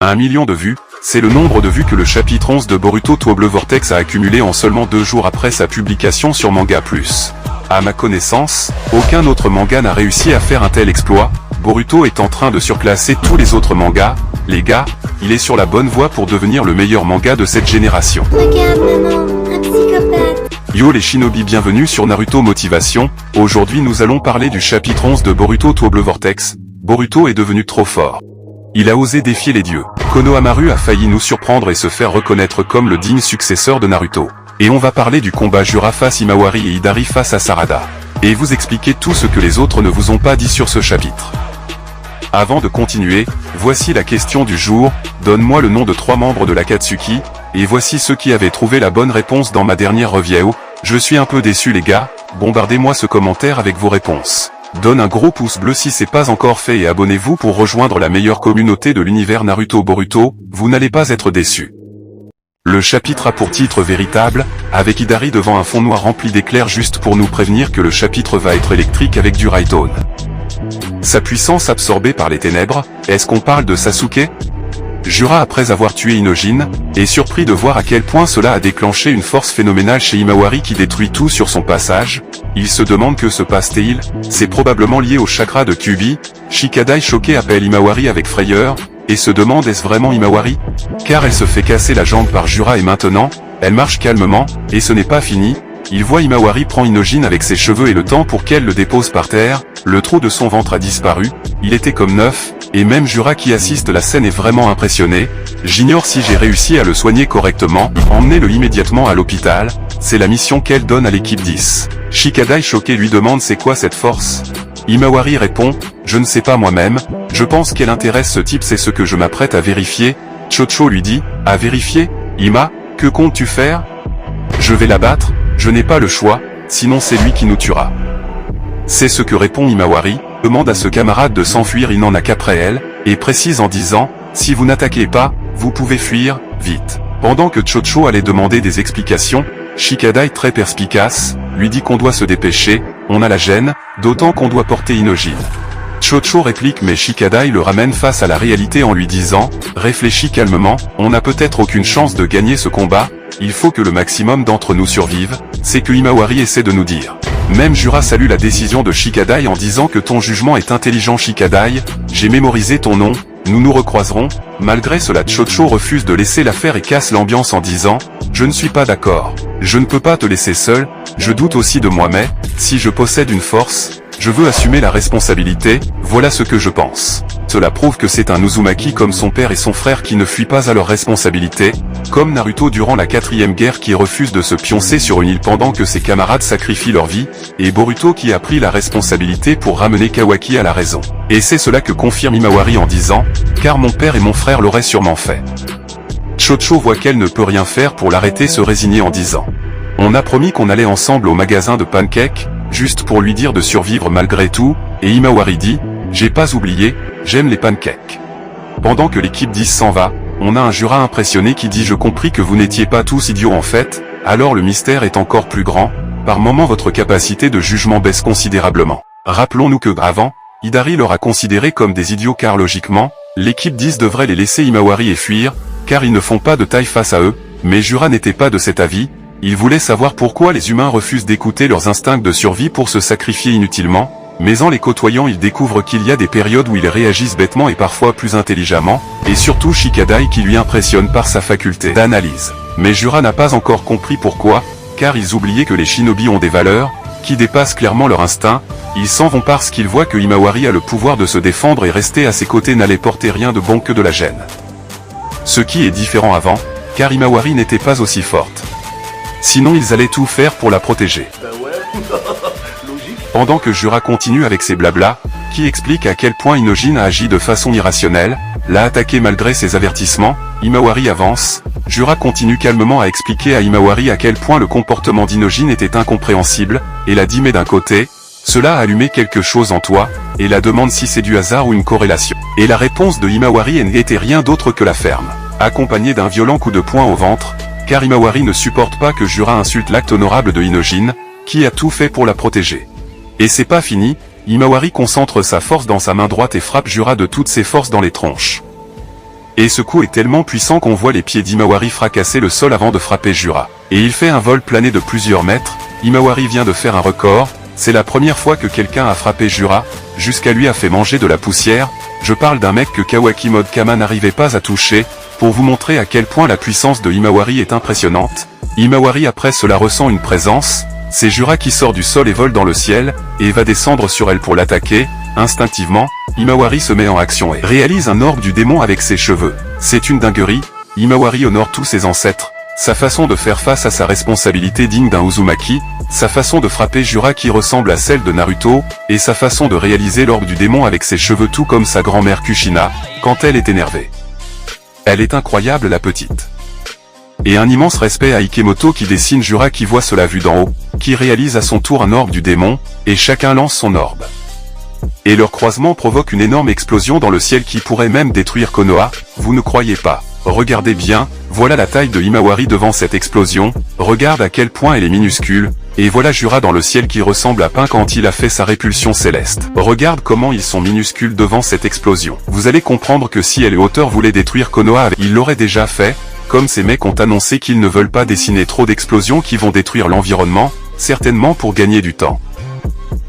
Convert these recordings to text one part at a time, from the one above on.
1 million de vues, c'est le nombre de vues que le chapitre 11 de Boruto to Blue Vortex a accumulé en seulement 2 jours après sa publication sur Manga Plus. À ma connaissance, aucun autre manga n'a réussi à faire un tel exploit. Boruto est en train de surclasser tous les autres mangas. Les gars, il est sur la bonne voie pour devenir le meilleur manga de cette génération. Regarde maman, un psychopathe. Yo les shinobi, bienvenue sur Naruto Motivation. Aujourd'hui nous allons parler du chapitre 11 de Boruto to Blue Vortex. Boruto est devenu trop fort. Il a osé défier les dieux. Konohamaru a failli nous surprendre et se faire reconnaître comme le digne successeur de Naruto. Et on va parler du combat Jura face Himawari et Hidari face à Sarada. Et vous expliquer tout ce que les autres ne vous ont pas dit sur ce chapitre. Avant de continuer, voici la question du jour, donne-moi le nom de 3 membres de l'Akatsuki, et voici ceux qui avaient trouvé la bonne réponse dans ma dernière review. Je suis un peu déçu les gars, bombardez-moi ce commentaire avec vos réponses. Donne un gros pouce bleu si c'est pas encore fait et abonnez-vous pour rejoindre la meilleure communauté de l'univers Naruto Boruto, vous n'allez pas être déçus. Le chapitre a pour titre Véritable, avec Hidari devant un fond noir rempli d'éclairs juste pour nous prévenir que le chapitre va être électrique avec du Raidon. Sa puissance absorbée par les ténèbres, est-ce qu'on parle de Sasuke? Jura après avoir tué Inojin, est surpris de voir à quel point cela a déclenché une force phénoménale chez Himawari qui détruit tout sur son passage. Il se demande que se passe-t-il, c'est probablement lié au chakra de Kyuubi. Shikadai choqué appelle Himawari avec frayeur, et se demande est-ce vraiment Himawari? Car elle se fait casser la jambe par Jura et maintenant, elle marche calmement, et ce n'est pas fini. Il voit Himawari prend Inojin avec ses cheveux et le temps pour qu'elle le dépose par terre, le trou de son ventre a disparu, il était comme neuf, et même Jura qui assiste la scène est vraiment impressionné. J'ignore si j'ai réussi à le soigner correctement, emmenez-le immédiatement à l'hôpital, c'est la mission qu'elle donne à l'équipe 10. Shikadai choqué lui demande c'est quoi cette force? Himawari répond, je ne sais pas moi-même, je pense qu'elle intéresse ce type c'est ce que je m'apprête à vérifier. Chocho lui dit, à vérifier? Ima, que comptes-tu faire? Je vais l'abattre, je n'ai pas le choix, sinon c'est lui qui nous tuera. C'est ce que répond Himawari, demande à ce camarade de s'enfuir il n'en a qu'après elle, et précise en disant, si vous n'attaquez pas, vous pouvez fuir, vite. Pendant que Chocho allait demander des explications, Shikadai très perspicace, lui dit qu'on doit se dépêcher, on a la gêne, d'autant qu'on doit porter Inojin. Chocho réplique mais Shikadai le ramène face à la réalité en lui disant, réfléchis calmement, on n'a peut-être aucune chance de gagner ce combat, il faut que le maximum d'entre nous survivent, c'est que Himawari essaie de nous dire. Même Jura salue la décision de Shikadai en disant que ton jugement est intelligent Shikadai, j'ai mémorisé ton nom, nous nous recroiserons. Malgré cela Chocho refuse de laisser l'affaire et casse l'ambiance en disant, je ne suis pas d'accord, je ne peux pas te laisser seul, je doute aussi de moi mais, si je possède une force, je veux assumer la responsabilité, voilà ce que je pense. Cela prouve que c'est un Uzumaki comme son père et son frère qui ne fuient pas à leur responsabilité, comme Naruto durant la 4e guerre qui refuse de se pioncer sur une île pendant que ses camarades sacrifient leur vie, et Boruto qui a pris la responsabilité pour ramener Kawaki à la raison. Et c'est cela que confirme Himawari en disant, car mon père et mon frère l'auraient sûrement fait. Chocho voit qu'elle ne peut rien faire pour l'arrêter se résigner en disant, on a promis qu'on allait ensemble au magasin de pancakes, juste pour lui dire de survivre malgré tout, et Himawari dit, j'ai pas oublié, j'aime les pancakes. Pendant que l'équipe 10 s'en va, on a un Jura impressionné qui dit je compris que vous n'étiez pas tous idiots en fait, alors le mystère est encore plus grand, par moment votre capacité de jugement baisse considérablement. Rappelons-nous que avant, Hidari leur a considéré comme des idiots car logiquement, l'équipe 10 devrait les laisser Himawari et fuir, car ils ne font pas de taille face à eux, mais Jura n'était pas de cet avis, il voulait savoir pourquoi les humains refusent d'écouter leurs instincts de survie pour se sacrifier inutilement, mais en les côtoyant il découvre qu'il y a des périodes où ils réagissent bêtement et parfois plus intelligemment, et surtout Shikadai qui lui impressionne par sa faculté d'analyse. Mais Jura n'a pas encore compris pourquoi, car ils oubliaient que les shinobi ont des valeurs, qui dépassent clairement leur instinct, ils s'en vont parce qu'ils voient que Himawari a le pouvoir de se défendre et rester à ses côtés n'allait porter rien de bon que de la gêne. Ce qui est différent avant, car Himawari n'était pas aussi forte. Sinon ils allaient tout faire pour la protéger. Pendant que Jura continue avec ses blablas, qui explique à quel point Inojin a agi de façon irrationnelle, l'a attaqué malgré ses avertissements, Himawari avance, Jura continue calmement à expliquer à Himawari à quel point le comportement d'Inojin était incompréhensible, et la dit mais d'un côté, cela a allumé quelque chose en toi, et la demande si c'est du hasard ou une corrélation. Et la réponse de Himawari n'était rien d'autre que la ferme, accompagnée d'un violent coup de poing au ventre, car Himawari ne supporte pas que Jura insulte l'acte honorable de Inojin, qui a tout fait pour la protéger. Et c'est pas fini, Himawari concentre sa force dans sa main droite et frappe Jura de toutes ses forces dans les tronches. Et ce coup est tellement puissant qu'on voit les pieds d'Himawari fracasser le sol avant de frapper Jura. Et il fait un vol plané de plusieurs mètres. Himawari vient de faire un record, c'est la première fois que quelqu'un a frappé Jura, jusqu'à lui a fait manger de la poussière. Je parle d'un mec que Kawaki Mode Kama n'arrivait pas à toucher, pour vous montrer à quel point la puissance de Himawari est impressionnante. Himawari après cela ressent une présence, c'est Jura qui sort du sol et vole dans le ciel, et va descendre sur elle pour l'attaquer. Instinctivement, Himawari se met en action et réalise un orbe du démon avec ses cheveux. C'est une dinguerie, Himawari honore tous ses ancêtres, sa façon de faire face à sa responsabilité digne d'un Uzumaki, sa façon de frapper Jura qui ressemble à celle de Naruto, et sa façon de réaliser l'orbe du démon avec ses cheveux tout comme sa grand-mère Kushina, quand elle est énervée. Elle est incroyable la petite. Et un immense respect à Ikemoto qui dessine Jura qui voit cela vu d'en haut, qui réalise à son tour un orbe du démon, et chacun lance son orbe. Et leur croisement provoque une énorme explosion dans le ciel qui pourrait même détruire Konoha, vous ne croyez pas? Regardez bien, voilà la taille de Himawari devant cette explosion, regarde à quel point elle est minuscule, et voilà Jura dans le ciel qui ressemble à pain quand il a fait sa répulsion céleste. Regarde comment ils sont minuscules devant cette explosion. Vous allez comprendre que si les auteurs voulaient détruire Konoha, ils l'auraient déjà fait, comme ces mecs ont annoncé qu'ils ne veulent pas dessiner trop d'explosions qui vont détruire l'environnement, certainement pour gagner du temps.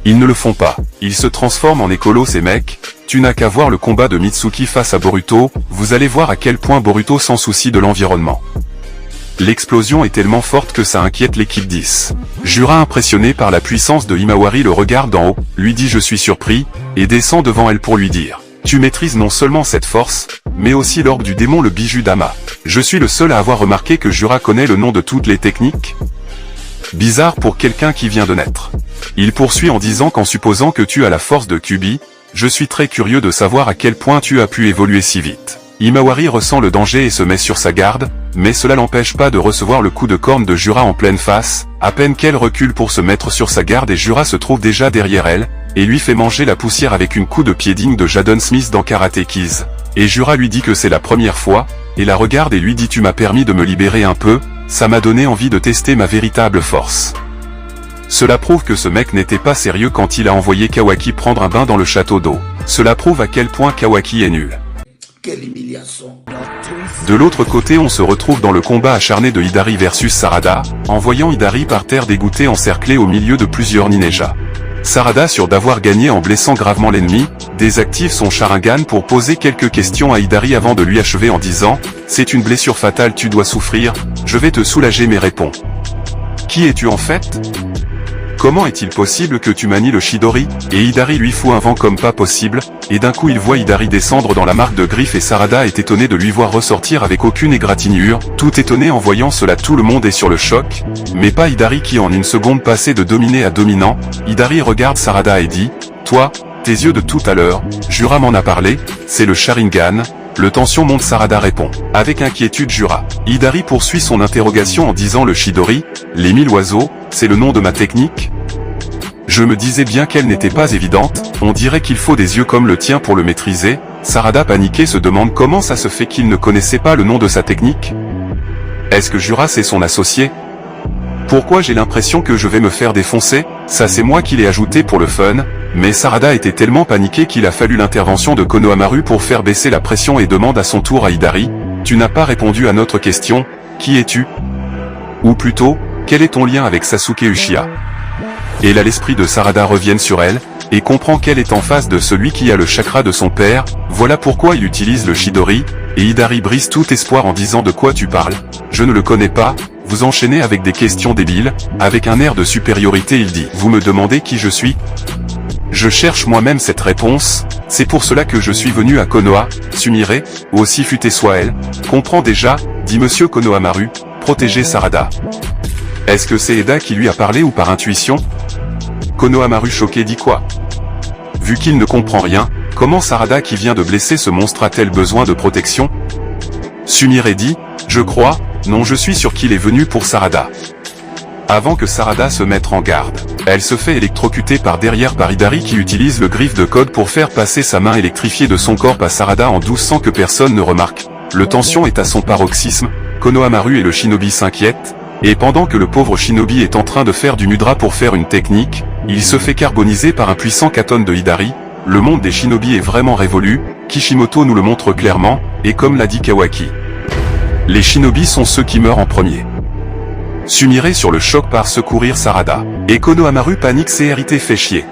Ils ne le font pas, ils se transforment en écolo ces mecs. Tu n'as qu'à voir le combat de Mitsuki face à Boruto, vous allez voir à quel point Boruto s'en soucie de l'environnement. L'explosion est tellement forte que ça inquiète l'équipe 10. Jura impressionné par la puissance de Himawari le regarde d'en haut, lui dit je suis surpris, et descend devant elle pour lui dire. Tu maîtrises non seulement cette force, mais aussi l'orbe du démon le bijou d'Ama. Je suis le seul à avoir remarqué que Jura connaît le nom de toutes les techniques. Bizarre pour quelqu'un qui vient de naître. Il poursuit en disant qu'en supposant que tu as la force de Kyuubi, je suis très curieux de savoir à quel point tu as pu évoluer si vite. Himawari ressent le danger et se met sur sa garde, mais cela l'empêche pas de recevoir le coup de corne de Jura en pleine face, à peine qu'elle recule pour se mettre sur sa garde et Jura se trouve déjà derrière elle, et lui fait manger la poussière avec une coup de pied digne de Jaden Smith dans Karate Kids. Et Jura lui dit que c'est la première fois, et la regarde et lui dit tu m'as permis de me libérer un peu, ça m'a donné envie de tester ma véritable force. Cela prouve que ce mec n'était pas sérieux quand il a envoyé Kawaki prendre un bain dans le château d'eau. Cela prouve à quel point Kawaki est nul. Quelle humiliation. De l'autre côté on se retrouve dans le combat acharné de Hidari versus Sarada, en voyant Hidari par terre dégoûté encerclé au milieu de plusieurs ninjas. Sarada sûr d'avoir gagné en blessant gravement l'ennemi, désactive son Sharingan pour poser quelques questions à Hidari avant de lui achever en disant « C'est une blessure fatale tu dois souffrir, je vais te soulager mais réponds. Qui es-tu en fait ? Comment est-il possible que tu manies le Chidori ?» Et Hidari lui fout un vent comme pas possible, et d'un coup il voit Hidari descendre dans la marque de griffe et Sarada est étonné de lui voir ressortir avec aucune égratignure, tout étonné en voyant cela tout le monde est sur le choc, mais pas Hidari qui en une seconde passait de dominé à dominant. Hidari regarde Sarada et dit « Toi, tes yeux de tout à l'heure, Jura m'en a parlé, c'est le Sharingan ?» Le tension monte Sarada répond. Avec inquiétude Jura. Hidari poursuit son interrogation en disant le Chidori, les 1000 oiseaux, c'est le nom de ma technique ? Je me disais bien qu'elle n'était pas évidente, on dirait qu'il faut des yeux comme le tien pour le maîtriser. Sarada paniqué se demande comment ça se fait qu'il ne connaissait pas le nom de sa technique. Est-ce que Jura c'est son associé ? Pourquoi j'ai l'impression que je vais me faire défoncer ? Ça c'est moi qui l'ai ajouté pour le fun. Mais Sarada était tellement paniqué qu'il a fallu l'intervention de Konohamaru pour faire baisser la pression et demande à son tour à Hidari, « Tu n'as pas répondu à notre question, qui es-tu ? Ou plutôt, quel est ton lien avec Sasuke Uchiha ?» Et là l'esprit de Sarada revient sur elle, et comprend qu'elle est en face de celui qui a le chakra de son père, voilà pourquoi il utilise le Chidori, et Hidari brise tout espoir en disant de quoi tu parles, je ne le connais pas, vous enchaînez avec des questions débiles, avec un air de supériorité il dit, vous me demandez qui je suis ? Je cherche moi-même cette réponse, c'est pour cela que je suis venu à Konoha, Sumire, aussi futée soit elle, comprends déjà, dit monsieur Konohamaru, protéger Sarada. Est-ce que c'est Eda qui lui a parlé ou par intuition ? Konohamaru choqué dit quoi ? Vu qu'il ne comprend rien, comment Sarada qui vient de blesser ce monstre a-t-elle besoin de protection ? Sumire dit, je crois, non je suis sûr qu'il est venu pour Sarada. Avant que Sarada se mette en garde, elle se fait électrocuter par derrière par Hidari qui utilise le griffe de code pour faire passer sa main électrifiée de son corps à Sarada en douce sans que personne ne remarque. Le tension est à son paroxysme, Konohamaru et le shinobi s'inquiètent, et pendant que le pauvre shinobi est en train de faire du mudra pour faire une technique, il se fait carboniser par un puissant katon de Hidari. Le monde des shinobi est vraiment révolu, Kishimoto nous le montre clairement, et comme l'a dit Kawaki. Les shinobi sont ceux qui meurent en premier. Sumire sur le choc part secourir Sarada. Et Konohamaru panique, CRT fait chier.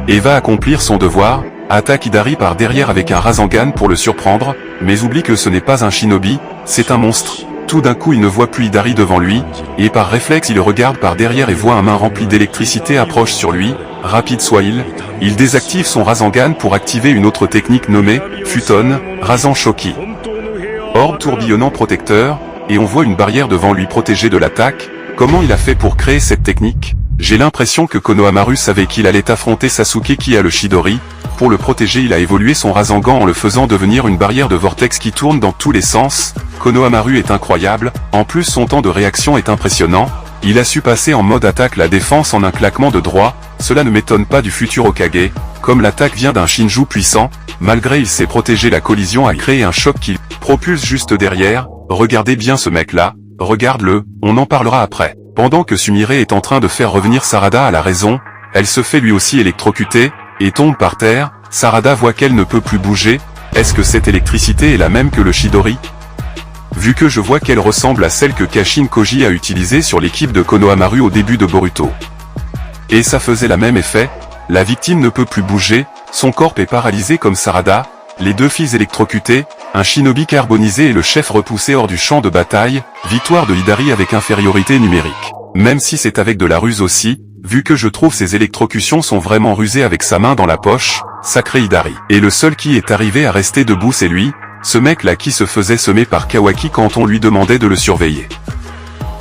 Et va accomplir son devoir, attaque Hidari par derrière avec un Rasengan pour le surprendre, mais oublie que ce n'est pas un shinobi, c'est un monstre. Tout d'un coup il ne voit plus Hidari devant lui, et par réflexe il regarde par derrière et voit un main rempli d'électricité approche sur lui, rapide soit-il, il désactive son Rasengan pour activer une autre technique nommée Futon, Rasen Shoki. Orbe tourbillonnant protecteur, et on voit une barrière devant lui protégée de l'attaque. Comment il a fait pour créer cette technique? J'ai l'impression que Konohamaru savait qu'il allait affronter Sasuke qui a le Chidori. Pour le protéger il a évolué son Rasengan en le faisant devenir une barrière de vortex qui tourne dans tous les sens. Konohamaru est incroyable, en plus son temps de réaction est impressionnant. Il a su passer en mode attaque la défense en un claquement de doigts, cela ne m'étonne pas du futur Hokage. Comme l'attaque vient d'un Shinju puissant, malgré il sait protéger la collision a créé un choc qui propulse juste derrière. Regardez bien ce mec là, regarde-le, on en parlera après. Pendant que Sumire est en train de faire revenir Sarada à la raison, elle se fait lui aussi électrocuter, et tombe par terre. Sarada voit qu'elle ne peut plus bouger. Est-ce que cette électricité est la même que le Chidori? Vu que je vois qu'elle ressemble à celle que Kashin Koji a utilisée sur l'équipe de Konohamaru au début de Boruto. Et ça faisait la même effet, la victime ne peut plus bouger, son corps est paralysé comme Sarada, les deux filles électrocutées, un shinobi carbonisé et le chef repoussé hors du champ de bataille, victoire de Hidari avec infériorité numérique. Même si c'est avec de la ruse aussi, vu que je trouve ces électrocutions sont vraiment rusées avec sa main dans la poche, sacré Hidari. Et le seul qui est arrivé à rester debout c'est lui, ce mec là qui se faisait semer par Kawaki quand on lui demandait de le surveiller.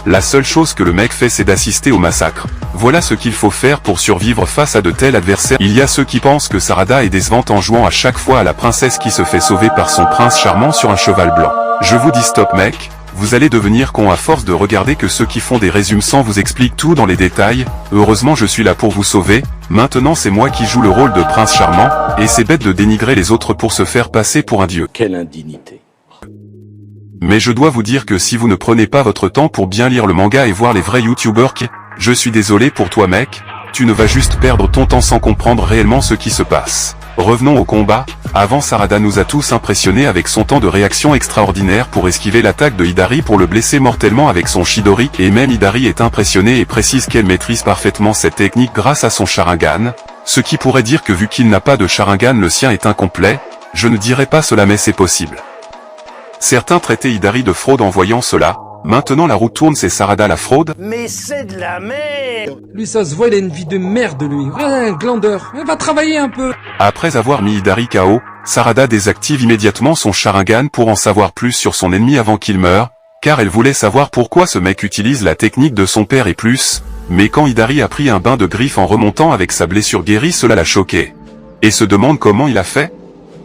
La seule chose que le mec fait c'est d'assister au massacre. Voilà ce qu'il faut faire pour survivre face à de tels adversaires. Il y a ceux qui pensent que Sarada est décevante en jouant à chaque fois à la princesse qui se fait sauver par son prince charmant sur un cheval blanc. Je vous dis stop mec, vous allez devenir con à force de regarder que ceux qui font des résumés sans vous expliquent tout dans les détails. Heureusement je suis là pour vous sauver, maintenant c'est moi qui joue le rôle de prince charmant, et c'est bête de dénigrer les autres pour se faire passer pour un dieu. Quelle indignité. Mais je dois vous dire que si vous ne prenez pas votre temps pour bien lire le manga et voir les vrais youtubeurs je suis désolé pour toi mec, tu ne vas juste perdre ton temps sans comprendre réellement ce qui se passe. Revenons au combat. Avant Sarada nous a tous impressionnés avec son temps de réaction extraordinaire pour esquiver l'attaque de Hidari pour le blesser mortellement avec son Chidori, et même Hidari est impressionné et précise qu'elle maîtrise parfaitement cette technique grâce à son Sharingan, ce qui pourrait dire que vu qu'il n'a pas de Sharingan le sien est incomplet. Je ne dirais pas cela mais c'est possible. Certains traitaient Hidari de fraude en voyant cela. Maintenant la roue tourne, c'est Sarada la fraude. Mais c'est de la merde. Lui ça se voit, il a une vie de merde lui. Un glandeur. Il va travailler un peu. Après avoir mis Hidari KO, Sarada désactive immédiatement son Sharingan pour en savoir plus sur son ennemi avant qu'il meure, car elle voulait savoir pourquoi ce mec utilise la technique de son père et plus, mais quand Hidari a pris un bain de griffes en remontant avec sa blessure guérie cela l'a choqué. Et se demande comment il a fait.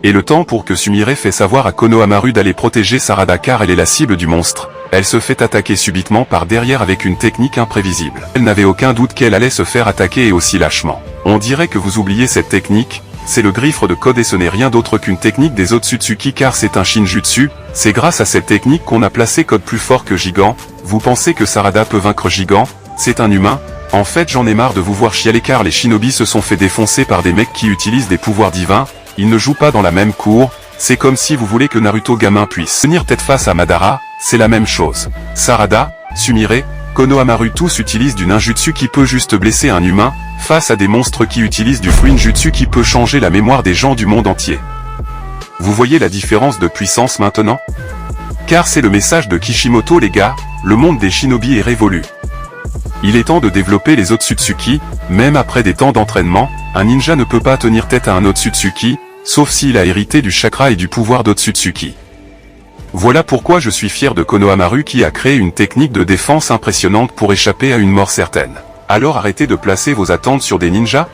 Et le temps pour que Sumire fait savoir à Konohamaru d'aller protéger Sarada car elle est la cible du monstre. Elle se fait attaquer subitement par derrière avec une technique imprévisible. Elle n'avait aucun doute qu'elle allait se faire attaquer et aussi lâchement. On dirait que vous oubliez cette technique, c'est le griffre de code et ce n'est rien d'autre qu'une technique des Otsutsuki car c'est un Shinjutsu. C'est grâce à cette technique qu'on a placé code plus fort que Gigant. Vous pensez que Sarada peut vaincre Gigant? C'est un humain? En fait j'en ai marre de vous voir chialer car les shinobi se sont fait défoncer par des mecs qui utilisent des pouvoirs divins. Ils ne jouent pas dans la même cour, c'est comme si vous voulez que Naruto gamin puisse tenir tête face à Madara, c'est la même chose. Sarada, Sumire, Konohamaru tous utilisent du ninjutsu qui peut juste blesser un humain, face à des monstres qui utilisent du fuinjutsu qui peut changer la mémoire des gens du monde entier. Vous voyez la différence de puissance maintenant? Car c'est le message de Kishimoto les gars, le monde des shinobi est révolu. Il est temps de développer les Otsutsuki, même après des temps d'entraînement, un ninja ne peut pas tenir tête à un Otsutsuki, sauf s'il a hérité du chakra et du pouvoir d'Otsutsuki. Voilà pourquoi je suis fier de Konohamaru qui a créé une technique de défense impressionnante pour échapper à une mort certaine. Alors arrêtez de placer vos attentes sur des ninjas.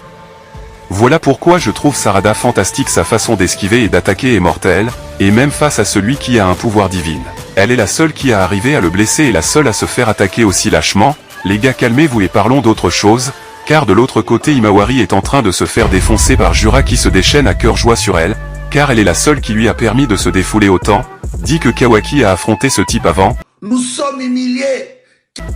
Voilà pourquoi je trouve Sarada fantastique, sa façon d'esquiver et d'attaquer est mortelle, et même face à celui qui a un pouvoir divin. Elle est la seule qui a arrivé à le blesser et la seule à se faire attaquer aussi lâchement. Les gars calmez-vous et parlons d'autre chose, car de l'autre côté Himawari est en train de se faire défoncer par Jura qui se déchaîne à cœur joie sur elle, car elle est la seule qui lui a permis de se défouler autant, dit que Kawaki a affronté ce type avant. Nous sommes humiliés.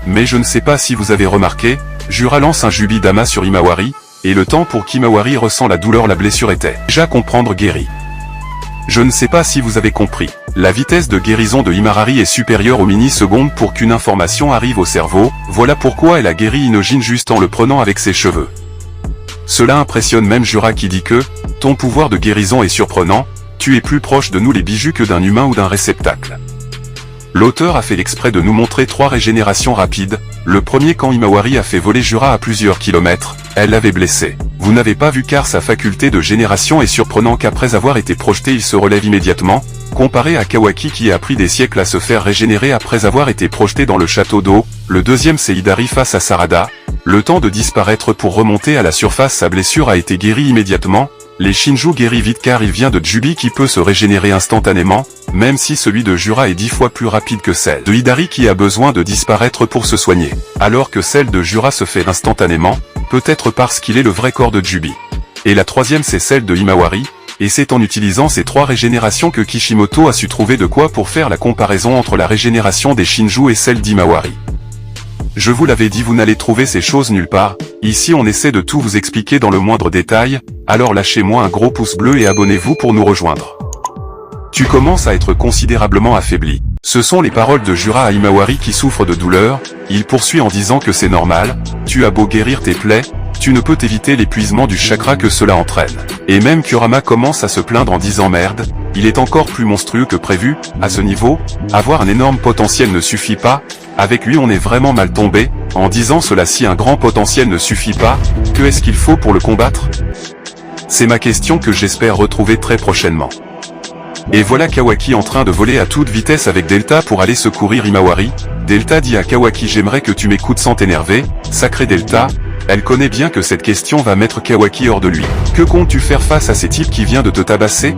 Mais je ne sais pas si vous avez remarqué, Jura lance un Jubi-Dama sur Himawari, et le temps pour qu'Himawari ressent la douleur la blessure était déjà comprendre guéri. Je ne sais pas si vous avez compris. La vitesse de guérison de Himarari est supérieure aux millisecondes pour qu'une information arrive au cerveau, voilà pourquoi elle a guéri Inojin juste en le prenant avec ses cheveux. Cela impressionne même Jura qui dit que « Ton pouvoir de guérison est surprenant, tu es plus proche de nous les bijoux que d'un humain ou d'un réceptacle. » L'auteur a fait l'exprès de nous montrer 3 régénérations rapides. Le premier quand Himawari a fait voler Jura à plusieurs kilomètres, elle l'avait blessé. Vous n'avez pas vu car sa faculté de génération est surprenant qu'après avoir été projeté il se relève immédiatement, comparé à Kawaki qui a pris des siècles à se faire régénérer après avoir été projeté dans le château d'eau. Le deuxième c'est Hidari face à Sarada. Le temps de disparaître pour remonter à la surface, sa blessure a été guérie immédiatement. Les Shinju guérit vite car il vient de Jubi qui peut se régénérer instantanément, même si celui de Jura est 10 fois plus rapide que celle de Hidari qui a besoin de disparaître pour se soigner, alors que celle de Jura se fait instantanément, peut-être parce qu'il est le vrai corps de Jubi. Et la troisième c'est celle de Himawari, et c'est en utilisant ces 3 régénérations que Kishimoto a su trouver de quoi pour faire la comparaison entre la régénération des Shinju et celle d'Himawari. Je vous l'avais dit, vous n'allez trouver ces choses nulle part, ici on essaie de tout vous expliquer dans le moindre détail, alors lâchez-moi un gros pouce bleu et abonnez-vous pour nous rejoindre. Tu commences à être considérablement affaibli. Ce sont les paroles de Jura à Himawari qui souffre de douleur, il poursuit en disant que c'est normal, tu as beau guérir tes plaies, tu ne peux éviter l'épuisement du chakra que cela entraîne. Et même Kurama commence à se plaindre en disant merde, il est encore plus monstrueux que prévu, à ce niveau, avoir un énorme potentiel ne suffit pas, avec lui on est vraiment mal tombé, en disant cela si un grand potentiel ne suffit pas, que est-ce qu'il faut pour le combattre? C'est ma question que j'espère retrouver très prochainement. Et voilà Kawaki en train de voler à toute vitesse avec Delta pour aller secourir Himawari. Delta dit à Kawaki j'aimerais que tu m'écoutes sans t'énerver, sacré Delta. Elle connaît bien que cette question va mettre Kawaki hors de lui. Que comptes-tu faire face à ces types qui viennent de te tabasser?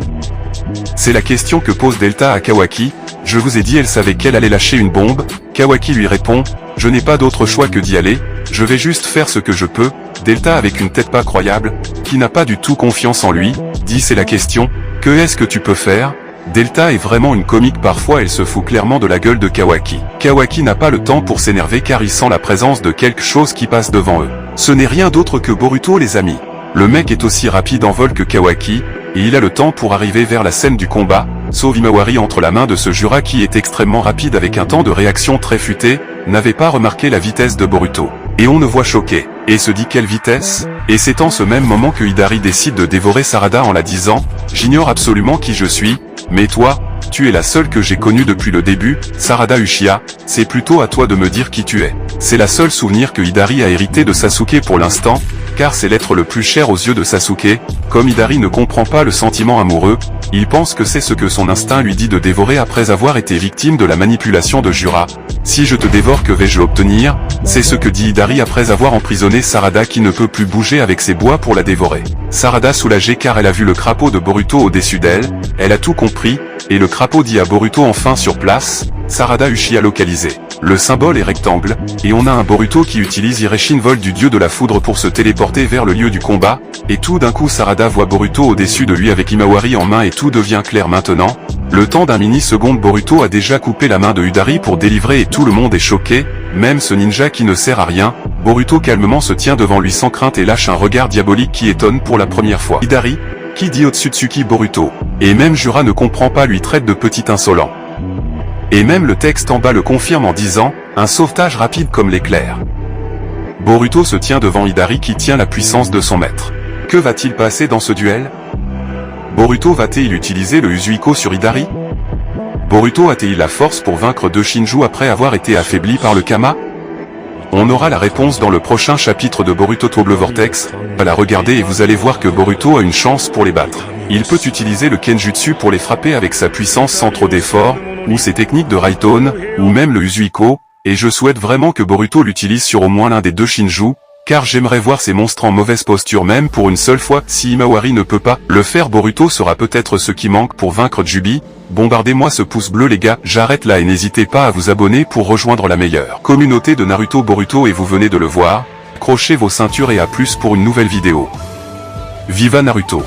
C'est la question que pose Delta à Kawaki. Je vous ai dit elle savait qu'elle allait lâcher une bombe. Kawaki lui répond, je n'ai pas d'autre choix que d'y aller, je vais juste faire ce que je peux. Delta avec une tête pas croyable, qui n'a pas du tout confiance en lui, dit c'est la question, que est-ce que tu peux faire? Delta est vraiment une comique, parfois elle se fout clairement de la gueule de Kawaki. Kawaki n'a pas le temps pour s'énerver car il sent la présence de quelque chose qui passe devant eux. Ce n'est rien d'autre que Boruto les amis. Le mec est aussi rapide en vol que Kawaki, et il a le temps pour arriver vers la scène du combat, sauve Himawari entre la main de ce Jura qui est extrêmement rapide avec un temps de réaction très futé, n'avait pas remarqué la vitesse de Boruto. Et on ne voit choqué, et se dit quelle vitesse? Et c'est en ce même moment que Hidari décide de dévorer Sarada en la disant, j'ignore absolument qui je suis, mais toi, tu es la seule que j'ai connue depuis le début, Sarada Uchiha, c'est plutôt à toi de me dire qui tu es. C'est la seule souvenir que Hidari a hérité de Sasuke pour l'instant, car c'est l'être le plus cher aux yeux de Sasuke. Comme Hidari ne comprend pas le sentiment amoureux, il pense que c'est ce que son instinct lui dit de dévorer après avoir été victime de la manipulation de Jura. Si je te dévore, que vais-je obtenir? C'est ce que dit Hidari après avoir emprisonné Sarada qui ne peut plus bouger avec ses bois pour la dévorer. Sarada soulagée car elle a vu le crapaud de Boruto au-dessus d'elle, elle a tout compris, et le crapaud dit à Boruto enfin sur place, Sarada Uchiha localisé. Le symbole est rectangle, et on a un Boruto qui utilise Ireshin vol du dieu de la foudre pour se téléporter vers le lieu du combat, et tout d'un coup Sarada voit Boruto au-dessus de lui avec Himawari en main et tout devient clair maintenant. Le temps d'un mini-seconde Boruto a déjà coupé la main de Hidari pour délivrer et tout le monde est choqué, même ce ninja qui ne sert à rien. Boruto calmement se tient devant lui sans crainte et lâche un regard diabolique qui étonne pour la première fois Hidari, qui dit Otsutsuki Boruto. Et même Jura ne comprend pas, lui traite de petit insolent. Et même le texte en bas le confirme en disant, un sauvetage rapide comme l'éclair. Boruto se tient devant Hidari qui tient la puissance de son maître. Que va-t-il passer dans ce duel? Boruto va-t-il utiliser le Uzuiko sur Hidari? Boruto a-t-il la force pour vaincre deux Shinju après avoir été affaibli par le Kama? On aura la réponse dans le prochain chapitre de Boruto Trouble Vortex. À la regarder et vous allez voir que Boruto a une chance pour les battre. Il peut utiliser le Kenjutsu pour les frapper avec sa puissance sans trop d'efforts, ou ses techniques de Raitone, ou même le Uzuiko, et je souhaite vraiment que Boruto l'utilise sur au moins l'un des deux Shinju, car j'aimerais voir ces monstres en mauvaise posture même pour une seule fois. Si Himawari ne peut pas le faire, Boruto sera peut-être ce qui manque pour vaincre Jubi. Bombardez-moi ce pouce bleu les gars, j'arrête là et n'hésitez pas à vous abonner pour rejoindre la meilleure communauté de Naruto Boruto et vous venez de le voir, accrochez vos ceintures et à plus pour une nouvelle vidéo. Viva Naruto!